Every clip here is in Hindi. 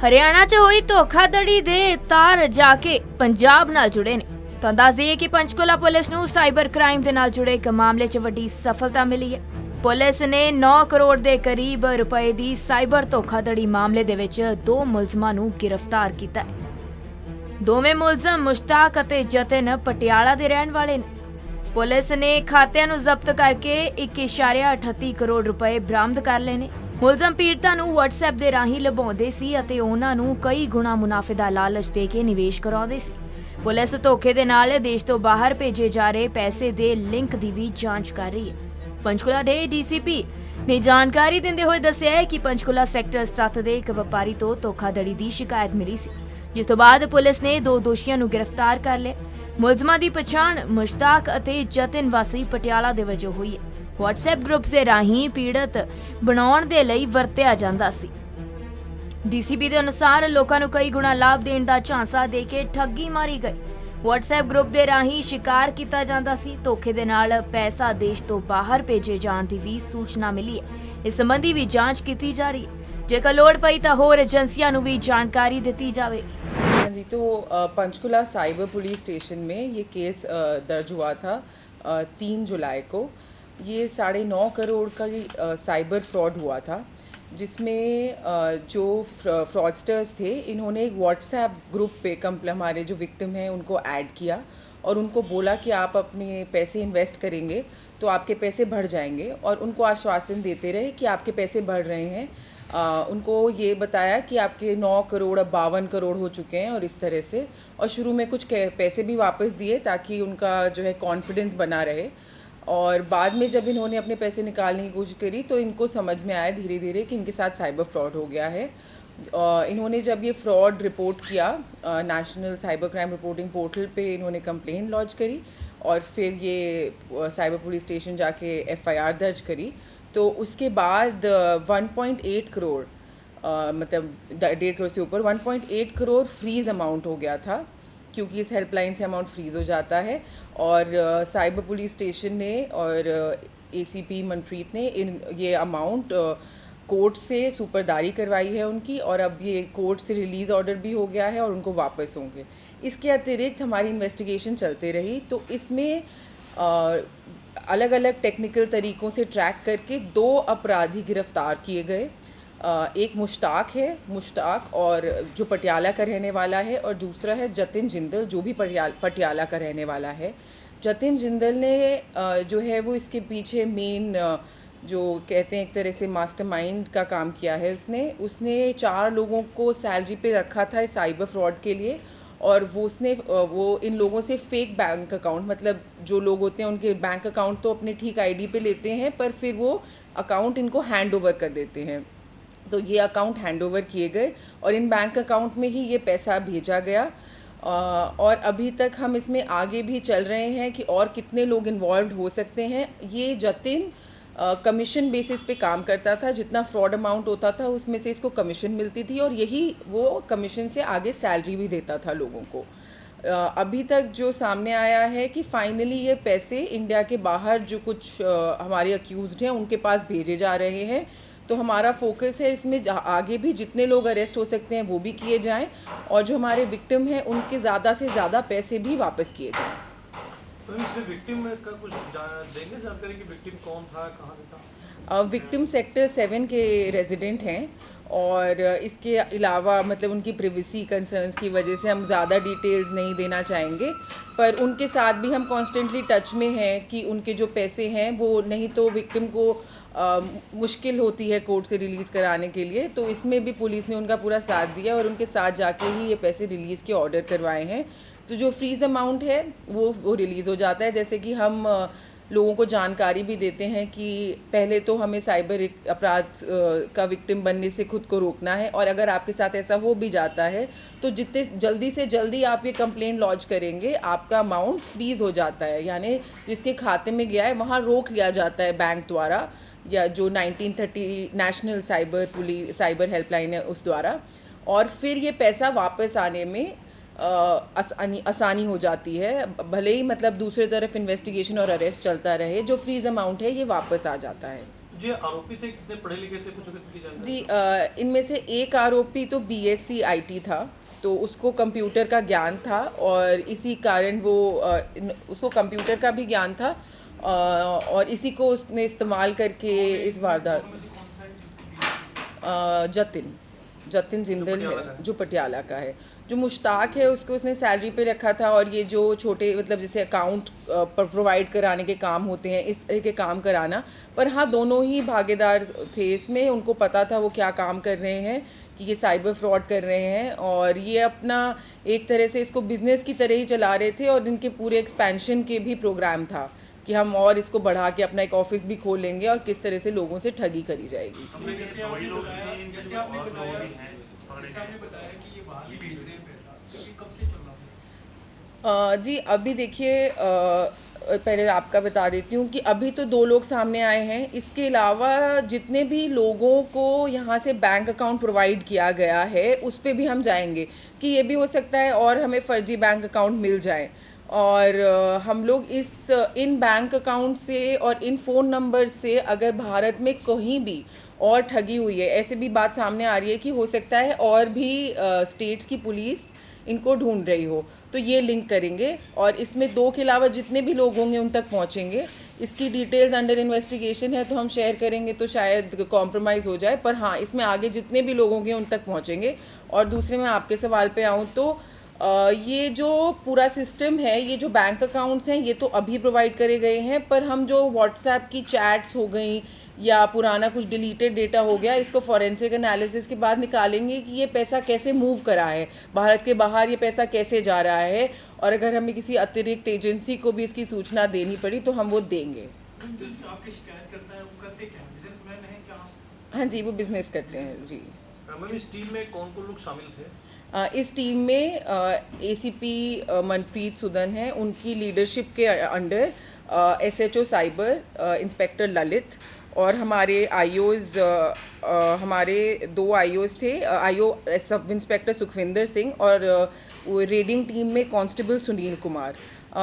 हरियाणा 'ਚ ਹੋਈ ਧੋਖਾਧੜੀ ਦੇ ਤਾਰ ਜਾ ਕੇ ਪੰਜਾਬ ਨਾਲ ਜੁੜੇ ਨੇ। ਤਾਂ ਦੱਸ ਦਈਏ ਕਿ ਪੰਚਕੂਲਾ ਪੁਲਿਸ ਨੂੰ ਸਾਈਬਰ ਕ੍ਰਾਈਮ ਦੇ ਨਾਲ ਜੁੜੇ ਇੱਕ ਮਾਮਲੇ 'ਚ ਵੱਡੀ ਸਫਲਤਾ ਮਿਲੀ ਹੈ। ਪੁਲਿਸ ਨੇ 9 ਕਰੋੜ ਦੇ ਕਰੀਬ ਰੁਪਏ ਦੀ ਸਾਈਬਰ ਧੋਖਾਧੜੀ ਮਾਮਲੇ ਦੇ ਵਿੱਚ 2 ਮੁਲਜ਼ਮਾਂ ਨੂੰ ਗ੍ਰਿਫਤਾਰ ਕੀਤਾ ਹੈ। ਦੋਵੇਂ ਮੁਲਜ਼ਮ ਮੁਸ਼ਤਾਕ ਅਤੇ ਜਤਨ ਪਟਿਆਲਾ ਦੇ ਰਹਿਣ ਵਾਲੇ ਨੇ। ਪੁਲਿਸ ਨੇ ਖਾਤਿਆਂ ਨੂੰ ਜ਼ਬਤ ਕਰਕੇ 1.38 ਕਰੋੜ ਰੁਪਏ ਬਰਾਮਦ ਕਰ ਲਏ ਨੇ। ਮੁਲਜ਼ਮ ਪੀੜਤਾਂ ਨੂੰ WhatsApp ਦੇ ਰਾਹੀਂ ਲੁਭਾਉਂਦੇ ਸੀ ਅਤੇ ਉਹਨਾਂ ਨੂੰ ਕਈ ਗੁਣਾ ਮੁਨਾਫੇ ਦਾ ਲਾਲਚ ਦੇ ਕੇ ਨਿਵੇਸ਼ ਕਰਾਉਂਦੇ ਸੀ। ਪੁਲਿਸ ਧੋਖੇ ਦੇ ਨਾਲ ਦੇਸ਼ ਤੋਂ ਬਾਹਰ ਭੇਜੇ ਜਾ ਰਹੇ ਪੈਸੇ ਦੇ ਲਿੰਕ ਦੀ ਵੀ ਜਾਂਚ ਕਰ ਰਹੀ ਹੈ। ਪੰਚਕੂਲਾ ਦੇ DCP ਨੇ ਜਾਣਕਾਰੀ ਦਿੰਦੇ ਹੋਏ ਦੱਸਿਆ ਹੈ ਕਿ ਪੰਚਕੂਲਾ ਸੈਕਟਰ 7 ਦੇ ਇੱਕ ਵਪਾਰੀ ਤੋਂ ਧੋਖਾਧੜੀ ਦੀ ਸ਼ਿਕਾਇਤ ਮਿਲੀ ਸੀ, ਜਿਸ ਤੋਂ ਬਾਅਦ ਪੁਲਿਸ ਨੇ 2 ਦੋਸ਼ੀਆਂ ਨੂੰ ਗ੍ਰਿਫਤਾਰ ਕਰ ਲਿਆ। ਮੁਲਜ਼ਮਾਂ ਦੀ ਪਛਾਣ ਮੁਸ਼ਤਾਕ ਅਤੇ ਜਤਨ ਵਾਸੀ ਪਟਿਆਲਾ ਦੇ ਵਜੋਂ ਹੋਈ ਹੈ। WhatsApp ਗਰੁੱਪਸ ਦੇ ਰਾਹੀਂ ਪੀੜਤ ਬਣਾਉਣ ਦੇ ਲਈ ਵਰਤਿਆ ਜਾਂਦਾ ਸੀ। DCP ਦੇ ਅਨੁਸਾਰ ਲੋਕਾਂ ਨੂੰ ਕਈ ਗੁਣਾ ਲਾਭ ਦੇਣ ਦਾ ਝਾਂਸਾ ਦੇ ਕੇ ਠੱਗੀ ਮਾਰੀ ਗਈ। WhatsApp ਗਰੁੱਪ ਦੇ ਰਾਹੀਂ ਸ਼ਿਕਾਰ ਕੀਤਾ ਜਾਂਦਾ ਸੀ। ਧੋਖੇ ਦੇ ਨਾਲ ਪੈਸਾ ਦੇਸ਼ ਤੋਂ ਬਾਹਰ ਭੇਜੇ ਜਾਣ ਦੀ ਵੀ ਸੂਚਨਾ ਮਿਲੀ ਹੈ। ਇਸ ਸੰਬੰਧੀ ਵੀ ਜਾਂਚ ਕੀਤੀ ਜਾ ਰਹੀ ਹੈ। ਜੇਕਰ ਲੋੜ ਪਈ ਤਾਂ ਹੋਰ ਏਜੰਸੀਆਂ ਨੂੰ ਵੀ ਜਾਣਕਾਰੀ ਦਿੱਤੀ ਜਾਵੇਗੀ। जी, तो पंचकुला साइबर पुलिस स्टेशन में ये केस दर्ज हुआ था 3 जुलाई को। ये 9.5 करोड़ का साइबर फ्रॉड हुआ था, जिसमें जो फ्रॉडस्टर्स थे इन्होंने एक व्हाट्सएप ग्रुप पे हमारे जो विक्टिम हैं उनको ऐड किया और उनको बोला कि आप अपने पैसे इन्वेस्ट करेंगे तो आपके पैसे बढ़ जाएंगे, और उनको आश्वासन देते रहे कि आपके पैसे बढ़ रहे हैं। उनको ये बताया कि आपके 9 करोड़ अब 52 करोड़ हो चुके हैं और इस तरह से, और शुरू में कुछ पैसे भी वापस दिए ताकि उनका जो है कॉन्फिडेंस बना रहे। और बाद में जब इन्होंने अपने पैसे निकालने की कोशिश करी तो इनको समझ में आया धीरे धीरे कि इनके साथ साइबर फ्रॉड हो गया है। इन्होंने जब ये फ्रॉड रिपोर्ट किया national cyber crime reporting portal पे इन्होंने कंप्लेन लॉन्च करी, और फिर ये साइबर पुलिस स्टेशन जाके FIR दर्ज करी। तो उसके बाद 1.8 करोड़ मतलब 1.5 करोड़ से ऊपर 1.8 करोड़ फ्रीज़ अमाउंट हो गया था, क्योंकि इस हेल्पलाइन से अमाउंट फ्रीज़ हो जाता है। और साइबर पुलिस स्टेशन ने और ACP मनप्रीत ने ये अमाउंट कोर्ट से सुपरदारी करवाई है उनकी, और अब ये कोर्ट से रिलीज़ ऑर्डर भी हो गया है और उनको वापस होंगे। इसके अतिरिक्त हमारी इन्वेस्टिगेशन चलते रही, तो इसमें अलग अलग टेक्निकल तरीक़ों से ट्रैक करके 2 अपराधी गिरफ़्तार किए गए। एक मुश्ताक और जो पटियाला का रहने वाला है, और दूसरा है जतिन जिंदल जो भी पटियाला का रहने वाला है। जतिन जिंदल ने जो है वो इसके पीछे मेन जो कहते हैं एक तरह से मास्टरमाइंड का काम किया है। उसने 4 लोगों को सैलरी पे रखा था इस साइबर फ्रॉड के लिए, और वो इन लोगों से फेक बैंक अकाउंट, मतलब जो लोग होते हैं उनके बैंक अकाउंट तो अपने ठीक ID पे लेते हैं, पर फिर वो अकाउंट इनको हैंड ओवर कर देते हैं। तो ये अकाउंट हैंड ओवर किए गए और इन बैंक अकाउंट में ही ये पैसा भेजा गया। और अभी तक हम इसमें आगे भी चल रहे हैं कि और कितने लोग इन्वॉल्व हो सकते हैं। ये जतिन कमीशन बेसिस पे काम करता था, जितना फ्रॉड अमाउंट होता था उसमें से इसको कमीशन मिलती थी, और यही वो कमीशन से आगे सैलरी भी देता था लोगों को। अभी तक जो सामने आया है कि फाइनली ये पैसे इंडिया के बाहर जो कुछ हमारे अक्यूज़्ड हैं उनके पास भेजे जा रहे हैं। तो हमारा फोकस है इसमें आगे भी जितने लोग अरेस्ट हो सकते हैं वो भी किए जाएं, और जो हमारे विक्टिम हैं उनके ज़्यादा से ज़्यादा पैसे भी वापस किए जाएं। तो इसमें विक्टिम का कुछ देंगे जानकारी कि विक्टिम कौन था, कहाँ था? विक्टिम सेक्टर 7 के रेजिडेंट हैं, और इसके अलावा मतलब उनकी प्रिवेसी कंसर्न्स की वजह से हम ज़्यादा डिटेल्स नहीं देना चाहेंगे, पर उनके साथ भी हम कॉन्स्टेंटली टच में हैं कि उनके जो पैसे हैं वो, नहीं तो विक्टिम को मुश्किल होती है कोर्ट से रिलीज़ कराने के लिए। तो इसमें भी पुलिस ने उनका पूरा साथ दिया और उनके साथ जाके ही ये पैसे रिलीज़ के ऑर्डर करवाए हैं। तो जो फ्रीज़ अमाउंट है वो रिलीज़ हो जाता है। जैसे कि हम लोगों को जानकारी भी देते हैं कि पहले तो हमें साइबर अपराध का विक्टिम बनने से खुद को रोकना है, और अगर आपके साथ ऐसा हो भी जाता है तो जितने जल्दी से जल्दी आप ये कंप्लेंट लॉन्च करेंगे आपका अमाउंट फ्रीज़ हो जाता है, यानी जिसके खाते में गया है वहाँ रोक लिया जाता है बैंक द्वारा, या जो 1930 नेशनल साइबर हेल्पलाइन है उस द्वारा, और फिर ये पैसा वापस आने में आसानी हो जाती है। भले ही मतलब दूसरी तरफ इन्वेस्टिगेशन और अरेस्ट चलता रहे, जो फ्रीज़ अमाउंट है ये वापस आ जाता है। जो आरोपी थे कितने पढ़े लिखे थे, कुछ अगर की जानकारी? जी, इनमें से एक आरोपी तो बीएससी आईटी था, तो उसको कंप्यूटर का ज्ञान था और इसी कारण वो उसको कंप्यूटर का भी ज्ञान था और इसी को उसने इस्तेमाल करके इस वारदात जतिन जिंदल है जो पटियाला का है। जो मुश्ताक है उसको उसने सैलरी पे रखा था और ये जो छोटे मतलब जैसे अकाउंट प्रोवाइड कराने के काम होते हैं इस तरह के काम कराना, पर हाँ दोनों ही भागीदार थे इसमें। उनको पता था वो क्या काम कर रहे हैं कि ये साइबर फ्रॉड कर रहे हैं और ये अपना एक तरह से इसको बिज़नेस की तरह ही चला रहे थे और इनके पूरे एक्सपेंशन के भी प्रोग्राम था कि हम और इसको बढ़ा के अपना एक ऑफिस भी खोल लेंगे और किस तरह से लोगों से ठगी करी जाएगी। जैसे आपने बताया कि ये बाहर भी भेज रहे हैं पैसा, क्योंकि कब से चल रहा है? जी अभी देखिए, पहले आपका बता देती हूँ कि अभी तो 2 लोग सामने आए हैं। इसके अलावा जितने भी लोगों को यहाँ से बैंक अकाउंट प्रोवाइड किया गया है उस पे भी हम जाएंगे कि ये भी हो सकता है और हमें फ़र्जी बैंक अकाउंट मिल जाए और हम लोग इन बैंक अकाउंट से और इन फ़ोन नंबर से अगर भारत में कहीं भी और ठगी हुई है, ऐसे भी बात सामने आ रही है कि हो सकता है और भी स्टेट्स की पुलिस इनको ढूंढ रही हो, तो ये लिंक करेंगे और इसमें 2 के अलावा जितने भी लोग होंगे उन तक पहुंचेंगे। इसकी डिटेल्स अंडर इन्वेस्टिगेशन है तो हम शेयर करेंगे तो शायद कॉम्प्रोमाइज़ हो जाए, पर हाँ इसमें आगे जितने भी लोग होंगे उन तक पहुंचेंगे। और दूसरे मैं आपके सवाल पे आऊँ तो ये जो पूरा सिस्टम है, ये जो बैंक अकाउंट्स हैं ये तो अभी प्रोवाइड करे गए हैं, पर हम जो व्हाट्सएप की चैट्स हो गई या पुराना कुछ डिलीटेड डेटा हो गया, इसको फॉरेंसिक एनालिसिस के बाद निकालेंगे कि ये पैसा कैसे मूव करा है, भारत के बाहर ये पैसा कैसे जा रहा है और अगर हमें किसी अतिरिक्त एजेंसी को भी इसकी सूचना देनी पड़ी तो हम वो देंगे। जो आपकी शिकायत करता है वो करते क्या है? बिजनेसमैन है क्या? हाँ जी, वो बिज़नेस करते हैं जी। मैम इस टीम में कौन कौन लोग शामिल थे? इस टीम में एसीपी मनप्रीत सुदन है, उनकी लीडरशिप के under SHO cyber inspector Lalit और हमारे आईओज़ हमारे 2 आईओज़ थे, IO sub inspector Sukhvinder Singh और रेडिंग टीम में कांस्टेबल सुनील कुमार।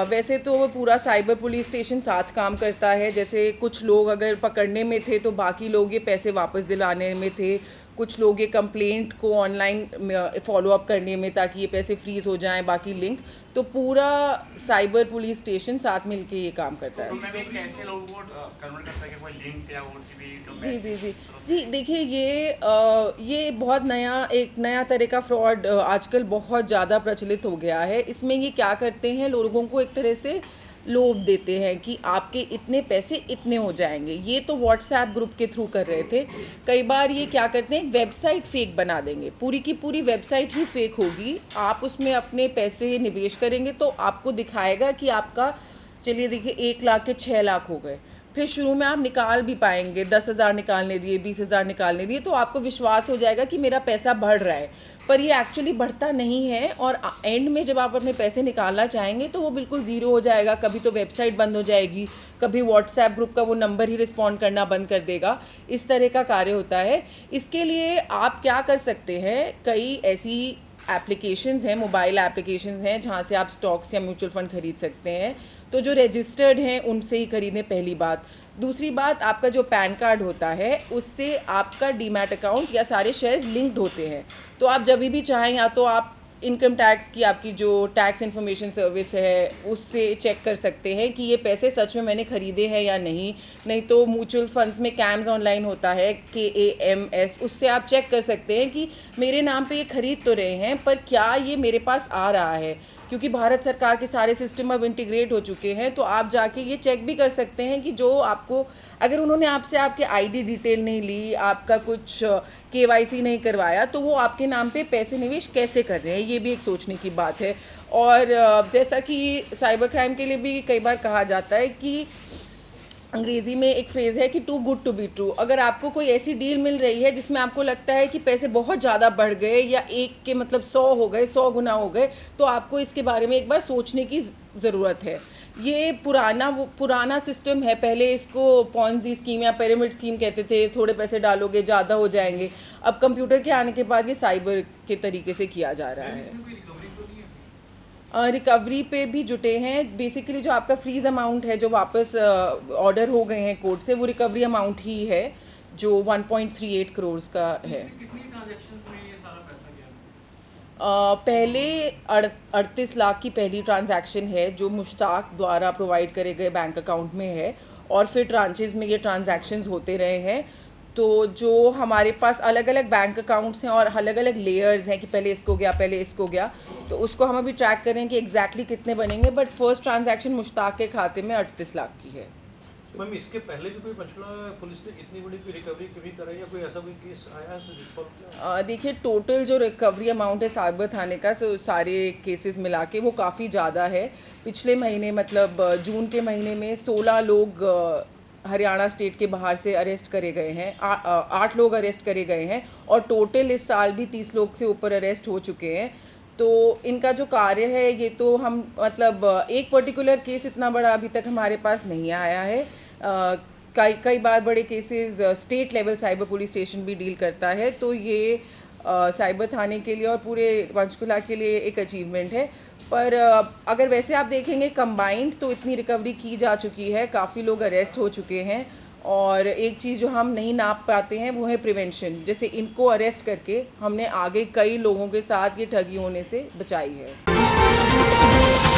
वैसे तो वो पूरा साइबर पुलिस स्टेशन साथ काम करता है, जैसे कुछ लोग अगर पकड़ने में थे तो बाकी लोग ये पैसे वापस दिलाने में थे, कुछ लोग ये कंप्लेंट को ऑनलाइन फॉलो अप करने में ताकि ये पैसे फ्रीज़ हो जाएं, बाकी लिंक, तो पूरा साइबर पुलिस स्टेशन साथ मिलके ये काम करता है। तो मैं कैसे लोगों को कन्वर्ट करता है कि कोई लिंक या ओटीपी? जी देखिए, ये बहुत एक नया तरह का फ्रॉड आजकल बहुत ज़्यादा प्रचलित हो गया है। इसमें ये क्या करते हैं, लोगों को एक तरह से लोभ देते हैं कि आपके इतने पैसे इतने हो जाएंगे। ये तो व्हाट्सएप ग्रुप के थ्रू कर रहे थे। कई बार ये क्या करते हैं, वेबसाइट फेक बना देंगे, पूरी की पूरी वेबसाइट ही फेक होगी। आप उसमें अपने पैसे निवेश करेंगे तो आपको दिखाएगा कि आपका, चलिए देखिए 1 लाख के 6 लाख हो गए, फिर शुरू में आप निकाल भी पाएंगे, 10,000 निकालने दिए, 20,000 निकालने दिए, तो आपको विश्वास हो जाएगा कि मेरा पैसा बढ़ रहा है, पर ये एक्चुअली बढ़ता नहीं है और एंड में जब आप अपने पैसे निकालना चाहेंगे तो वो बिल्कुल ज़ीरो हो जाएगा। कभी तो वेबसाइट बंद हो जाएगी, कभी व्हाट्सएप ग्रुप का वो नंबर ही रिस्पॉन्ड करना बंद कर देगा, इस तरह का कार्य होता है। इसके लिए आप क्या कर सकते हैं, कई ऐसी एप्लीकेशंस हैं, मोबाइल एप्लीकेशंस हैं जहाँ से आप स्टॉक्स या म्यूचुअल फंड खरीद सकते हैं, तो जो रजिस्टर्ड हैं उनसे ही खरीदें, पहली बात। दूसरी बात, आपका जो पैन कार्ड होता है उससे आपका डीमैट अकाउंट या सारे शेयर्स लिंक्ड होते हैं, तो आप जब भी चाहें या तो आप इनकम टैक्स की आपकी जो टैक्स इन्फॉर्मेशन सर्विस है उससे चेक कर सकते हैं कि ये पैसे सच में मैंने ख़रीदे हैं या नहीं तो म्यूचुअल फंड्स में कैम्स ऑनलाइन होता है, KAMS, उससे आप चेक कर सकते हैं कि मेरे नाम पे ये ख़रीद तो रहे हैं पर क्या ये मेरे पास आ रहा है, क्योंकि भारत सरकार के सारे सिस्टम अब इंटीग्रेट हो चुके हैं। तो आप जाके ये चेक भी कर सकते हैं कि जो आपको, अगर उन्होंने आपसे आपके ID डिटेल नहीं ली, आपका कुछ KYC नहीं करवाया, तो वो आपके नाम पे पैसे निवेश कैसे कर रहे हैं, ये भी एक सोचने की बात है। और जैसा कि साइबर क्राइम के लिए भी कई बार कहा जाता है कि अंग्रेज़ी में एक फ्रेज़ है कि too good to be true. अगर आपको कोई ऐसी डील मिल रही है जिसमें आपको लगता है कि पैसे बहुत ज़्यादा बढ़ गए या एक के मतलब 100 हो गए, 100 गुना हो गए, तो आपको इसके बारे में एक बार सोचने की ज़रूरत है। ये पुराना सिस्टम है, पहले इसको पॉन्जी स्कीम या पिरामिड स्कीम कहते थे, थोड़े पैसे डालोगे ज़्यादा हो जाएंगे। अब कंप्यूटर के आने के बाद ये साइबर के तरीके से किया जा रहा है। रिकवरी पे भी जुटे हैं। बेसिकली जो आपका फ्रीज अमाउंट है जो वापस ऑर्डर हो गए हैं कोर्ट से, वो रिकवरी अमाउंट ही है जो 1.38 करोड़ का है। कितनी ट्रांजैक्शंस में ये सारा पैसा गया? पहले 38 लाख की पहली ट्रांजैक्शन है जो मुश्ताक द्वारा प्रोवाइड करे गए बैंक अकाउंट में है, और फिर ट्रांचेस में ये ट्रांजैक्शंस होते रहे हैं। तो जो हमारे पास अलग अलग बैंक अकाउंट्स हैं और अलग अलग लेयर्स हैं कि पहले इसको गया पहले इसको गया, तो उसको हम अभी ट्रैक करें कि एग्जैक्टली कितने बनेंगे। बट फर्स्ट ट्रांजैक्शन मुश्ताक के खाते में 38 लाख की है। मैम इसके पहले भी कोई पंचकुला पुलिस ने इतनी बड़ी कोई रिकवरी कभी कराई या कोई ऐसा कोई केस आया है जिसको देखिए टोटल जो रिकवरी अमाउंट है साइबर थाने का, सारे केसेस मिला के वो काफ़ी ज़्यादा है। पिछले महीने मतलब जून के महीने में 16 लोग हरियाणा स्टेट के बाहर से अरेस्ट करे गए हैं, 8 लोग अरेस्ट करे गए हैं, और टोटल इस साल भी 30 लोग से ऊपर अरेस्ट हो चुके हैं। तो इनका जो कार्य है ये तो हम मतलब एक पर्टिकुलर केस इतना बड़ा अभी तक हमारे पास नहीं आया है। कई बार बड़े cases state level cyber police station भी डील करता है, तो ये साइबर थाने के लिए और पूरे पंचकुला के लिए एक अचीवमेंट है। पर अगर वैसे आप देखेंगे कंबाइंड तो इतनी रिकवरी की जा चुकी है, काफ़ी लोग अरेस्ट हो चुके हैं। और एक चीज़ जो हम नहीं नाप पाते हैं वो है प्रिवेंशन। जैसे इनको अरेस्ट करके हमने आगे कई लोगों के साथ ये ठगी होने से बचाई है।